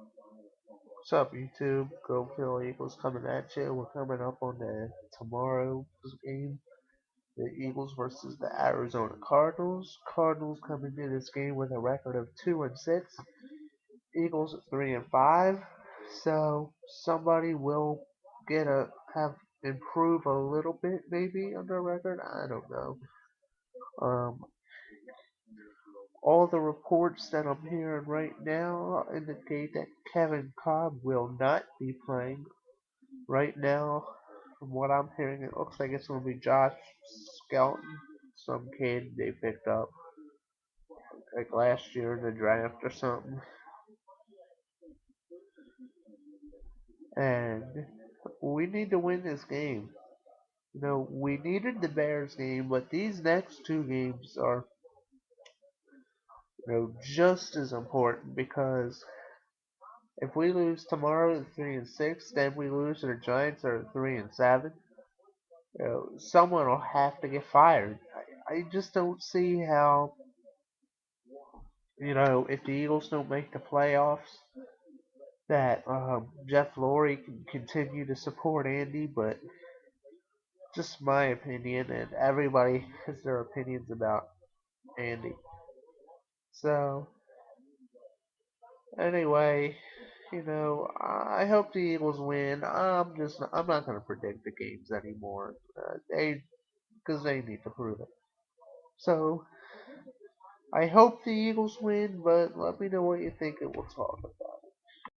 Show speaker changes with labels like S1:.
S1: What's up, YouTube? Go Phil Eagles coming at you. We're coming up on the tomorrow's game. The Eagles versus the Arizona Cardinals. Cardinals coming into this game with a record of 2-6. Eagles at 3-5. So somebody will have improve a little bit maybe on their record. I don't know. Um, all the reports that I'm hearing right now indicate that Kevin Cobb will not be playing. Right now, from what I'm hearing, it looks like it's going to be Josh Skelton, some kid they picked up like last year in the draft or something. And we need to win this game. We needed the Bears game, but these next two games are, just as important because if we lose tomorrow at 3-6, then we lose to the Giants at 3-7. Someone will have to get fired. I just don't see how. If the Eagles don't make the playoffs, that Jeff Lurie can continue to support Andy, but just my opinion, and everybody has their opinions about Andy. So, anyway, I hope the Eagles win. I'm not going to predict the games anymore. Because they need to prove it. So, I hope the Eagles win, but let me know what you think and we'll talk about it.